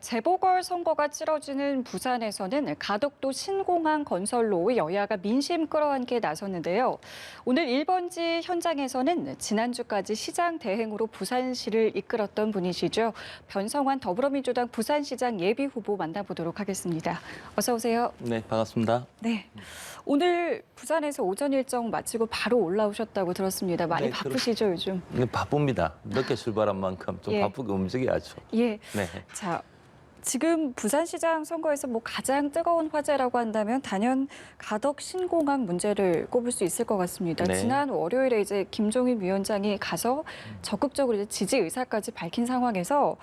재보궐선거가 치러지는 부산에서는 가덕도 신공항 건설로 여야가 민심 끌어안기에 나섰는데요. 오늘 1번지 현장에서는 지난주까지 시장 대행으로 부산시를 이끌었던 분이시죠. 변성환 더불어민주당 부산시장 예비후보 만나보도록 하겠습니다. 어서 오세요. 네, 반갑습니다. 네. 오늘 부산에서 오전 일정 마치고 바로 올라오셨다고 들었습니다. 많이 네, 바쁘시죠, 요즘? 네, 바쁩니다. 늦게 출발한 만큼 좀 예. 바쁘게 움직여야죠. 예. 네. 자, 지금 부산시장 선거에서 가장 뜨거운 화제라고 한다면 단연 가덕 신공항 문제를 꼽을 수 있을 것 같습니다. 네. 지난 월요일에 이제 김종인 위원장이 가서 적극적으로 이제 지지 의사까지 밝힌 상황에서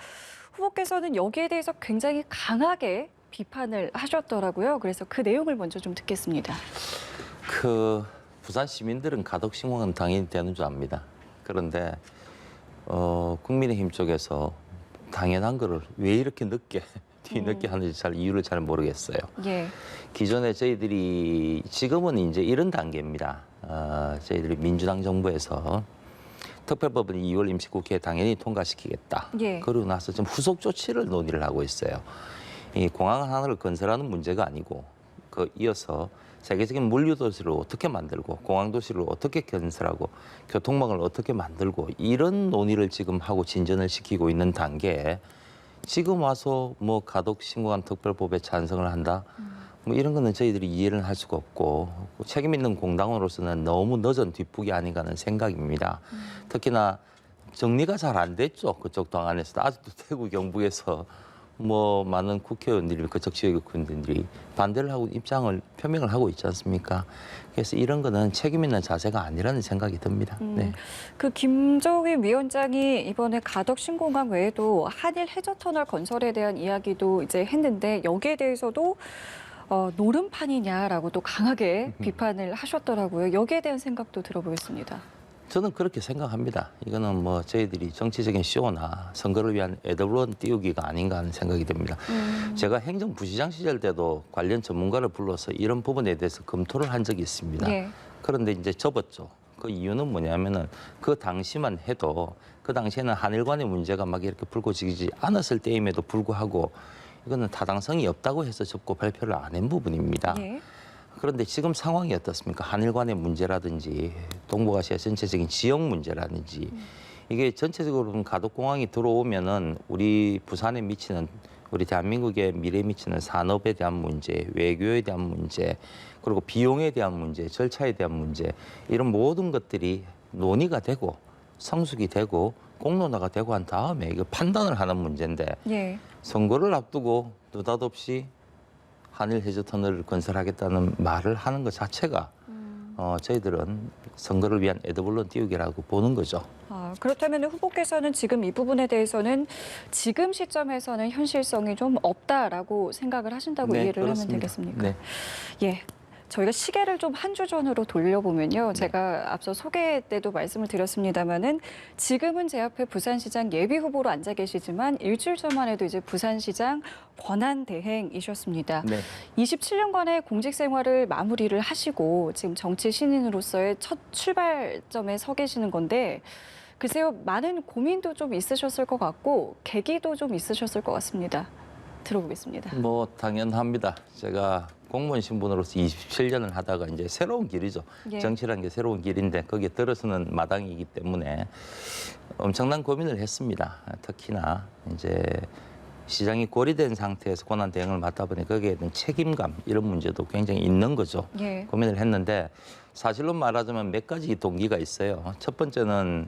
후보께서는 여기에 대해서 굉장히 강하게 비판을 하셨더라고요. 그래서 그 내용을 먼저 좀 듣겠습니다. 부산 시민들은 가덕 신공항은 당연히 되는 줄 압니다. 그런데 국민의힘 쪽에서 당연한 거를 왜 이렇게 늦게 뒤늦게 하는지 이유를 잘 모르겠어요. 예. 기존에 저희들이 지금은 이제 이런 단계입니다. 저희들이 민주당 정부에서 특별법은 2월 임시국회에 당연히 통과시키겠다. 예. 그러고 나서 좀 후속 조치를 논의를 하고 있어요. 이 공항 하나를 건설하는 문제가 아니고 이어서 세계적인 물류 도시를 어떻게 만들고 공항 도시를 어떻게 건설하고 교통망을 어떻게 만들고 이런 논의를 지금 하고 진전을 시키고 있는 단계에 지금 와서 가덕 신공항 특별법에 찬성을 한다. 이런 거는 저희들이 이해를 할 수가 없고 책임 있는 공당으로서는 너무 늦은 뒷북이 아닌가 하는 생각입니다. 특히나 정리가 잘 안 됐죠. 그쪽 당 안에서 아직도 대구 경북에서 많은 국회의원들이 그쪽 지역의 국회의원들이 반대를 하고 입장을 표명을 하고 있지 않습니까? 그래서 이런 거는 책임 있는 자세가 아니라는 생각이 듭니다. 네. 그 김종인 위원장이 이번에 가덕 신공항 외에도 한일 해저터널 건설에 대한 이야기도 이제 했는데 여기에 대해서도 노름판이냐라고 또 강하게 비판을 하셨더라고요. 여기에 대한 생각도 들어보겠습니다. 저는 그렇게 생각합니다. 이거는 저희들이 정치적인 쇼나 선거를 위한 애드블론 띄우기가 아닌가 하는 생각이 듭니다. 제가 행정부시장 시절 때도 관련 전문가를 불러서 이런 부분에 대해서 검토를 한 적이 있습니다. 예. 그런데 이제 접었죠. 그 이유는 뭐냐면은 그 당시만 해도 그 당시에는 한일 간의 문제가 막 이렇게 불거지지 않았을 때임에도 불구하고 이거는 타당성이 없다고 해서 접고 발표를 안 한 부분입니다. 예. 그런데 지금 상황이 어떻습니까? 한일 간의 문제라든지 동북아시아 전체적인 지역 문제라든지 이게 전체적으로 보면 가덕공항이 들어오면은 우리 부산에 미치는 우리 대한민국의 미래에 미치는 산업에 대한 문제, 외교에 대한 문제, 그리고 비용에 대한 문제, 절차에 대한 문제 이런 모든 것들이 논의가 되고 성숙이 되고 공론화가 되고 한 다음에 이거 판단을 하는 문제인데 예. 선거를 앞두고 느닷없이 한일 해저터널을 건설하겠다는 말을 하는 것 자체가 저희들은 선거를 위한 애드블론 띄우기라고 보는 거죠. 그렇다면 후보께서는 지금 이 부분에 대해서는 지금 시점에서는 현실성이 좀 없다라고 생각을 하신다고 네, 이해를 그렇습니다. 하면 되겠습니까? 네. 예. 저희가 시계를 좀 한 주 전으로 돌려보면요. 제가 앞서 소개 때도 말씀을 드렸습니다마는 지금은 제 앞에 부산시장 예비 후보로 앉아 계시지만 일주일 전만 해도 이제 부산시장 권한 대행이셨습니다. 네. 27년간의 공직 생활을 마무리를 하시고 지금 정치 신인으로서의 첫 출발점에 서 계시는 건데 글쎄요, 많은 고민도 좀 있으셨을 것 같고 계기도 좀 있으셨을 것 같습니다. 들어보겠습니다. 당연합니다. 제가 공무원 신분으로서 27년을 하다가 이제 새로운 길이죠. 예. 정치라는 게 새로운 길인데 거기에 들어서는 마당이기 때문에 엄청난 고민을 했습니다. 특히나 이제 시장이 고리된 상태에서 권한 대행을 맡다 보니 거기에 대한 책임감 이런 문제도 굉장히 있는 거죠. 예. 고민을 했는데 사실로 말하자면 몇 가지 동기가 있어요. 첫 번째는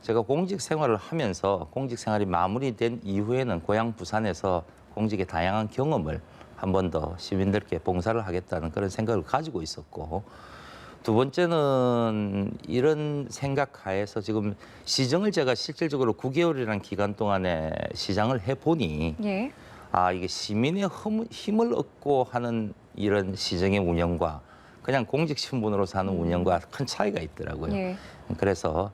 제가 공직 생활을 하면서 공직 생활이 마무리된 이후에는 고향 부산에서 공직의 다양한 경험을 한 번 더 시민들께 봉사를 하겠다는 그런 생각을 가지고 있었고 두 번째는 이런 생각 하에서 지금 시정을 제가 실질적으로 9개월이라는 기간 동안에 시장을 해보니 예. 이게 시민의 힘을 얻고 하는 이런 시정의 운영과 그냥 공직 신분으로서 하는 운영과 큰 차이가 있더라고요. 예. 그래서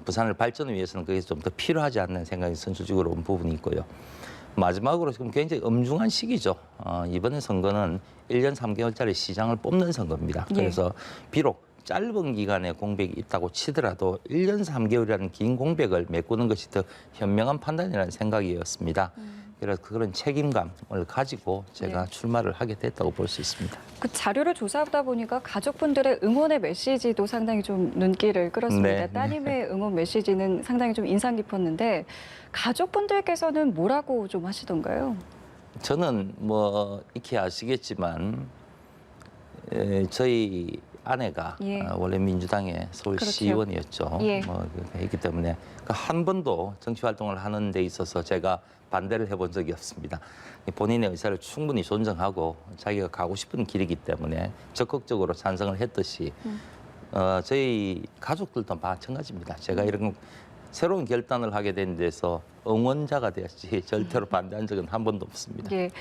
부산을 발전을 위해서는 그게 좀 더 필요하지 않는 생각이 선수적으로 온 부분이 있고요. 마지막으로 지금 굉장히 엄중한 시기죠. 이번에 선거는 1년 3개월짜리 시장을 뽑는 선거입니다. 예. 그래서 비록 짧은 기간에 공백이 있다고 치더라도 1년 3개월이라는 긴 공백을 메꾸는 것이 더 현명한 판단이라는 생각이었습니다. 그래서 그런 책임감을 가지고 제가 네. 출마를 하게 됐다고 볼 수 있습니다. 그 자료를 조사하다 보니까 가족분들의 응원의 메시지도 상당히 좀 눈길을 끌었습니다. 네. 따님의 응원 메시지는 상당히 좀 인상 깊었는데 가족분들께서는 뭐라고 좀 하시던가요? 저는 뭐 익히 아시겠지만 저희 아내가 예. 원래 민주당의 서울시의원이었죠. 예. 뭐 했기 때문에 한 번도 정치 활동을 하는 데 있어서 제가 반대를 해본 적이 없습니다. 본인의 의사를 충분히 존중하고 자기가 가고 싶은 길이기 때문에 적극적으로 찬성을 했듯이 저희 가족들도 마찬가지입니다. 제가 이런 새로운 결단을 하게 된 데서 응원자가 되었지 절대로 반대한 적은 한 번도 없습니다. 예,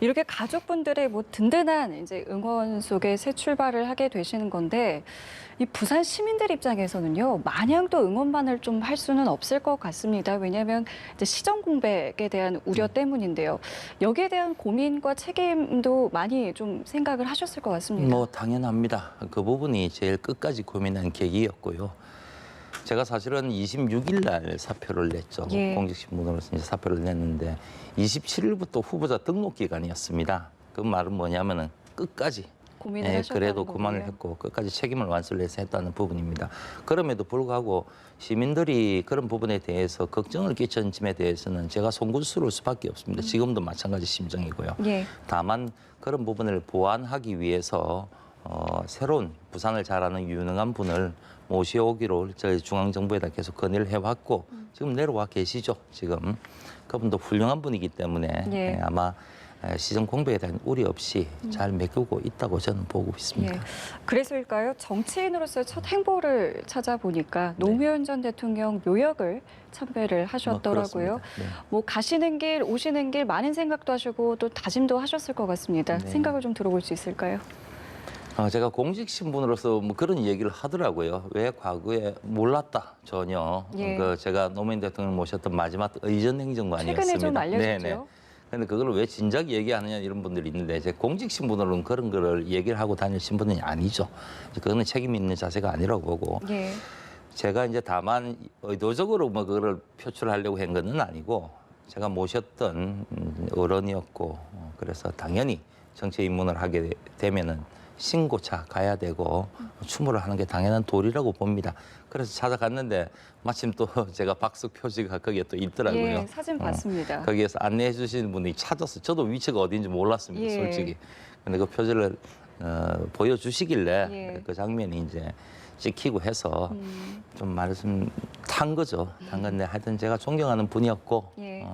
이렇게 가족분들의 뭐 든든한 이제 응원 속에 새 출발을 하게 되시는 건데 이 부산 시민들 입장에서는요 마냥 또 응원만을 좀 할 수는 없을 것 같습니다. 왜냐하면 이제 시정 공백에 대한 우려 때문인데요. 여기에 대한 고민과 책임도 많이 좀 생각을 하셨을 것 같습니다. 뭐 당연합니다. 그 부분이 제일 끝까지 고민한 계기였고요. 제가 사실은 26일 날 사표를 냈죠. 예. 공직신문으로서 이제 사표를 냈는데 27일부터 후보자 등록 기간이었습니다. 그 말은 뭐냐면은 끝까지 고민을 하셨다는 그래도 거고요. 그만을 했고 끝까지 책임을 완수를 해서 했다는 부분입니다. 그럼에도 불구하고 시민들이 그런 부분에 대해서 걱정을 끼친 점에 대해서는 제가 송구스러울 수밖에 없습니다. 지금도 마찬가지 심정이고요. 예. 다만 그런 부분을 보완하기 위해서 새로운 부산을 잘 아는 유능한 분을 모셔오기로 저희 중앙정부에다 계속 건의를 해왔고 지금 내려와 계시죠. 지금 그분도 훌륭한 분이기 때문에 예. 아마 시정 공백에 대한 우려 없이 잘 메꾸고 있다고 저는 보고 있습니다. 예. 그래서일까요? 정치인으로서의 첫 행보를 찾아보니까 노무현 전 대통령 묘역을 참배를 하셨더라고요. 뭐 그렇습니다. 뭐 가시는 길, 오시는 길 많은 생각도 하시고 또 다짐도 하셨을 것 같습니다. 네. 생각을 좀 들어볼 수 있을까요? 제가 공직 신분으로서 뭐 그런 얘기를 하더라고요. 왜 과거에 몰랐다 전혀. 예. 제가 노무현 대통령 모셨던 마지막 의전 행정관이었습니다. 최근에 좀 알려졌죠. 네네. 근데 그걸 왜 진작 얘기하느냐 이런 분들이 있는데 제 공직 신분으로는 그런 거를 얘기를 하고 다닐 신분은 아니죠. 그거는 책임 있는 자세가 아니라고 보고 예. 제가 이제 다만 의도적으로 뭐 그거를 표출하려고 한 건 아니고 제가 모셨던 어른이었고 그래서 당연히 정치 입문을 하게 되면은 신고차 가야 되고 추모를 하는 게 당연한 도리라고 봅니다. 그래서 찾아갔는데 마침 또 제가 박수 표지가 거기에 또 있더라고요. 예, 사진 봤습니다. 거기에서 안내해 주시는 분이 찾았어요. 저도 위치가 어딘지 몰랐습니다. 예. 솔직히. 근데 그 표지를 보여주시길래 예. 그 장면이 이제 찍히고 해서 좀 말씀 탄 거죠. 탄 건데 하여튼 제가 존경하는 분이었고 예.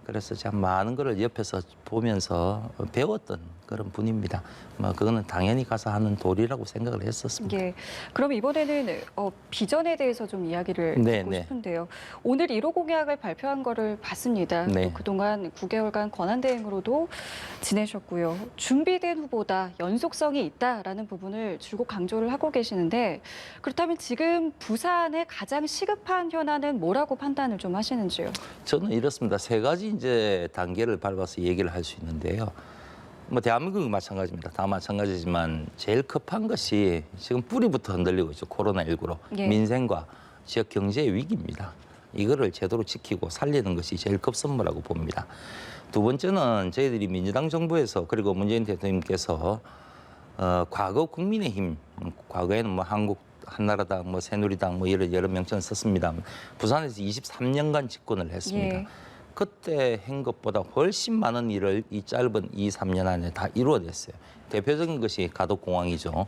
그래서 제가 많은 거를 옆에서 보면서 배웠던 그런 분입니다. 뭐 그거는 당연히 가서 하는 도리라고 생각을 했었습니다. 예. 그럼 이번에는 비전에 대해서 좀 이야기를 네, 듣고 네. 싶은데요. 오늘 1호 공약을 발표한 거를 봤습니다. 네. 또 그동안 9개월간 권한대행으로도 지내셨고요. 준비된 후보다 연속성이 있다라는 부분을 줄곧 강조를 하고 계시는데 그렇다면 지금 부산의 가장 시급한 현안은 뭐라고 판단을 좀 하시는지요? 저는 이렇습니다. 세 가지 이제 단계를 밟아서 얘기를 할 수 있는데요. 뭐 대한민국이 마찬가지입니다. 다 마찬가지지만 제일 급한 것이 지금 뿌리부터 흔들리고 있죠. 코로나19로. 예. 민생과 지역 경제의 위기입니다. 이거를 제대로 지키고 살리는 것이 제일 급선무라고 봅니다. 두 번째는 저희들이 민주당 정부에서 그리고 문재인 대통령께서 과거 국민의힘, 과거에는 뭐 한나라당, 뭐 새누리당 뭐 여러 명칭을 썼습니다. 부산에서 23년간 집권을 했습니다. 예. 그때 한 것보다 훨씬 많은 일을 이 짧은 2, 3년 안에 다 이루어냈어요. 대표적인 것이 가덕공항이죠.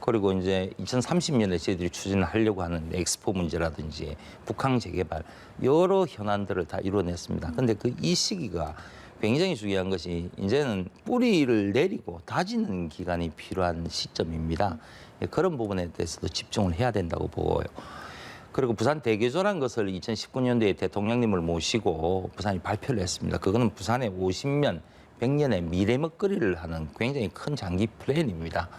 그리고 이제 2030년에 저희들이 추진하려고 하는 엑스포 문제라든지 북한 재개발 여러 현안들을 다 이루어냈습니다. 근데 이 시기가 굉장히 중요한 것이 이제는 뿌리를 내리고 다지는 기간이 필요한 시점입니다. 그런 부분에 대해서도 집중을 해야 된다고 보고요. 그리고 부산 대개조라는 것을 2019년도에 대통령님을 모시고 부산이 발표를 했습니다. 그거는 부산의 50년, 100년의 미래 먹거리를 하는 굉장히 큰 장기 플랜입니다.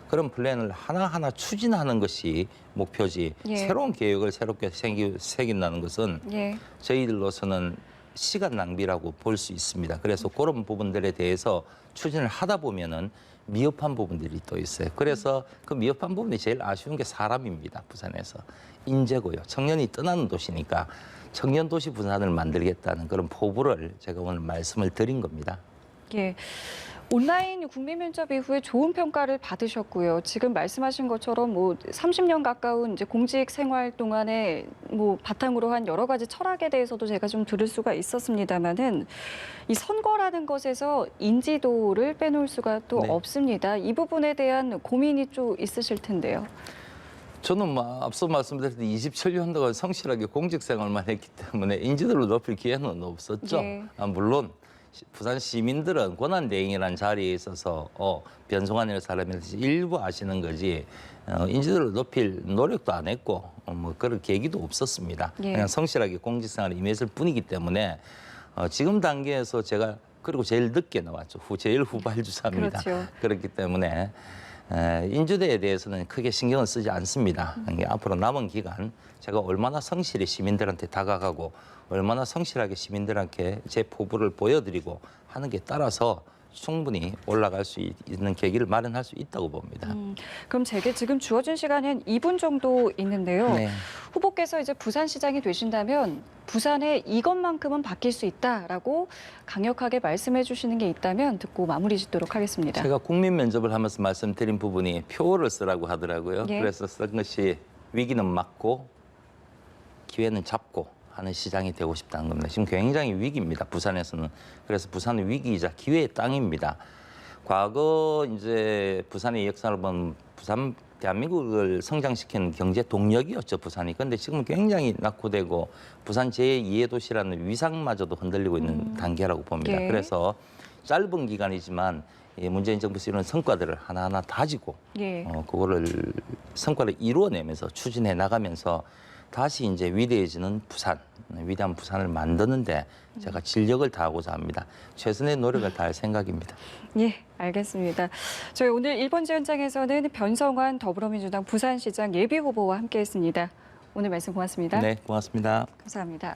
그런 플랜을 하나하나 추진하는 것이 목표지 예. 새로운 계획을 새롭게 새긴다는 것은 예. 저희들로서는 시간 낭비라고 볼 수 있습니다. 그래서 그런 부분들에 대해서 추진을 하다 보면은 미흡한 부분들이 또 있어요. 그래서 그 미흡한 부분이 제일 아쉬운 게 사람입니다. 부산에서. 인재고요. 청년이 떠나는 도시니까 청년 도시 부산을 만들겠다는 그런 포부를 제가 오늘 말씀을 드린 겁니다. 예. 온라인 국민 면접 이후에 좋은 평가를 받으셨고요. 지금 말씀하신 것처럼 뭐 30년 가까운 이제 공직 생활 동안에 뭐 바탕으로 한 여러 가지 철학에 대해서도 제가 좀 들을 수가 있었습니다만은 이 선거라는 것에서 인지도를 빼놓을 수가 또 네. 없습니다. 이 부분에 대한 고민이 좀 있으실 텐데요. 저는 뭐 앞서 말씀드렸듯이 27년 동안 성실하게 공직 생활만 했기 때문에 인지도를 높일 기회는 없었죠. 예. 물론 부산 시민들은 권한대행이라는 자리에 있어서 변성환이라는 사람에 대해서 일부 아시는 거지 인지도를 높일 노력도 안 했고 뭐 그런 계기도 없었습니다. 예. 그냥 성실하게 공직생활을 임했을 뿐이기 때문에 지금 단계에서 제가 그리고 제일 늦게 나왔죠. 제일 후발주자입니다. 그렇죠. 그렇기 때문에 인지도에 대해서는 크게 신경을 쓰지 않습니다. 앞으로 남은 기간 제가 얼마나 성실히 시민들한테 다가가고 얼마나 성실하게 시민들한테 제 포부를 보여드리고 하는 게 따라서 충분히 올라갈 수 있는 계기를 마련할 수 있다고 봅니다. 그럼 제게 지금 주어진 시간이 한 2분 정도 있는데요. 네. 후보께서 이제 부산시장이 되신다면 부산에 이것만큼은 바뀔 수 있다라고 강력하게 말씀해 주시는 게 있다면 듣고 마무리 짓도록 하겠습니다. 제가 국민 면접을 하면서 말씀드린 부분이 표를 쓰라고 하더라고요. 예. 그래서 쓴 것이 위기는 막고 기회는 잡고 하는 시장이 되고 싶다는 겁니다. 지금 굉장히 위기입니다. 부산에서는. 그래서 부산은 위기이자 기회의 땅입니다. 과거 이제 부산의 역사를 보면 부산 대한민국을 성장시키는 경제 동력이었죠, 부산이. 그런데 지금은 굉장히 낙후되고 부산 제2의 도시라는 위상마저도 흔들리고 있는 단계라고 봅니다. 예. 그래서 짧은 기간이지만 문재인 정부에서 이런 성과들을 하나하나 다지고 예. 그거를 성과를 이루어내면서 추진해 나가면서 다시 이제 위대해지는 부산, 위대한 부산을 만드는데 제가 진력을 다하고자 합니다. 최선의 노력을 다할 생각입니다. 예, 알겠습니다. 저희 오늘 1번지 현장에서는 변성환 더불어민주당 부산시장 예비후보와 함께했습니다. 오늘 말씀 고맙습니다. 네, 고맙습니다. 감사합니다.